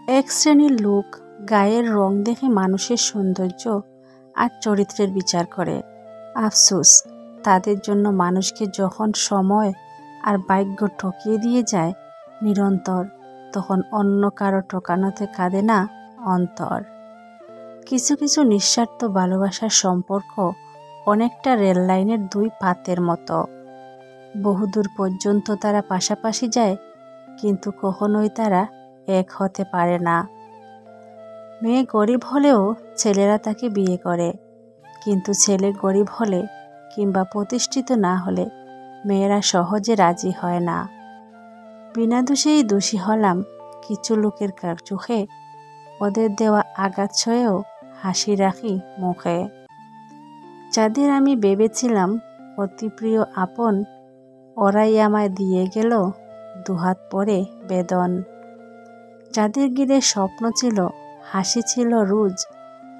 এক শ্রেণীর লোক গায়ের রং দেখে মানুষের সৌন্দর্য আর চরিত্রের বিচার করে। আফসোস, তাদের জন্য মানুষকে যখন সময় আর ভাগ্য ঠকিয়ে দিয়ে যায় নিরন্তর, তখন অন্য কারো ঠকানোতে কাঁদে না অন্তর। কিছু কিছু নিঃস্বার্থ ভালোবাসার সম্পর্ক অনেকটা রেল লাইনের দুই পাতের মতো। বহুদূর পর্যন্ত তারা পাশাপাশি যায়, কিন্তু কখনোই তারা এক হতে পারে না। মেয়ে গরিব হলেও ছেলেরা তাকে বিয়ে করে, কিন্তু ছেলে গরিব হলে কিংবা প্রতিষ্ঠিত না হলে মেয়েরা সহজে রাজি হয় না। বিনা দোষেই দোষী হলাম কিছু লোকের চোখে, ওদের দেওয়া আঘাত সয়েও হাসি রাখি মুখে। যাদের আমি ভেবেছিলাম অতি প্রিয় আপন, ওরাই আমায় দিয়ে গেল দুহাত পরে বেদন। যাদের ঘিরে স্বপ্ন ছিল, হাসি ছিল রোজ,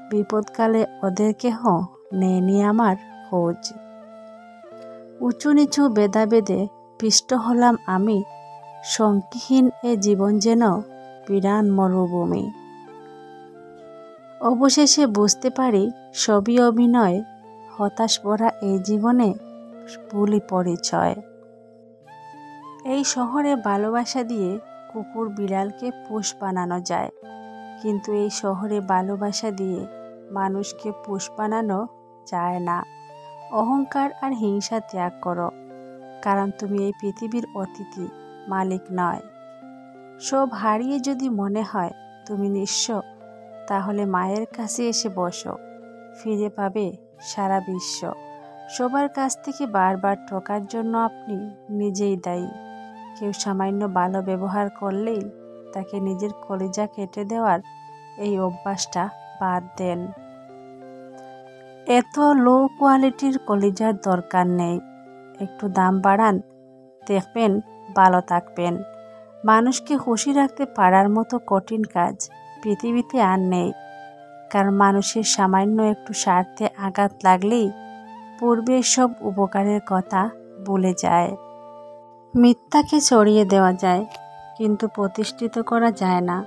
বিপদকালে ওদের কেহ নেয়নি আমার খোঁজ। উঁচু নিচু ভেদাভেদে পিষ্ট হলাম আমি, সংখ্যাহীন এ জীবন যেন বিরান মরুভূমি। অবশেষে বুঝতে পারি সবই অভিনয়, হতাশ ভরা এই জীবনে ভুলই পরিচয়। এই শহরে ভালোবাসা দিয়ে কুকুর বিড়ালকে পোষ বানানো যায়, কিন্তু এই শহরে ভালোবাসা দিয়ে মানুষকে পোষ বানানো যায় না। অহংকার আর হিংসা ত্যাগ করো, কারণ তুমি এই পৃথিবীর অতিথি, মালিক নয়। সব হারিয়ে যদি মনে হয় তুমি নিঃস্ব, তাহলে মায়ের কাছে এসে বসো, ফিরে পাবে সারা বিশ্ব। সবার কাছ থেকে বারবার ঠকার জন্য আপনি নিজেই দায়ী। কেউ সামান্য ভালো ব্যবহার করলেই তাকে নিজের কলিজা কেটে দেওয়ার এই অভ্যাসটা বাদ দেন। এত লো কোয়ালিটির কলিজার দরকার নেই, একটু দাম বাড়ান, দেখবেন ভালো থাকবেন। মানুষকে খুশি রাখতে পারার মতো কঠিন কাজ পৃথিবীতে আর নেই, কারণ মানুষের সামান্য একটু স্বার্থে আঘাত লাগলেই পূর্বের সব উপকারের কথা ভুলে যায়। মিথ্যাকে ছড়িয়ে দেওয়া যায়, কিন্তু প্রতিষ্ঠিত করা যায় না।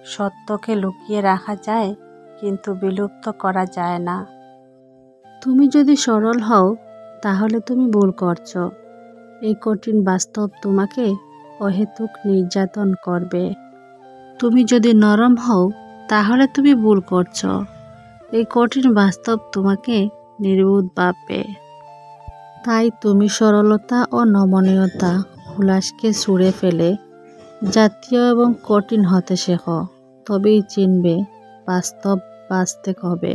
সত্যকে লুকিয়ে রাখা যায়, কিন্তু বিলুপ্ত করা যায় না। তুমি যদি সরল হও, তাহলে তুমি ভুল করছো। এই কঠিন বাস্তব তোমাকে অহেতুক নির্যাতন করবে। তুমি যদি নরম হও, তাহলে তুমি ভুল করছো। এই কঠিন বাস্তব তোমাকে নির্বোধ ভাববে। তাই তুমি সরলতা ও নমনীয়তা হুলাসকে ছুঁড়ে ফেলে জাতীয় এবং কঠিন হতে শেখো, তবেই চিনবে বাস্তব বাঁচতে হবে।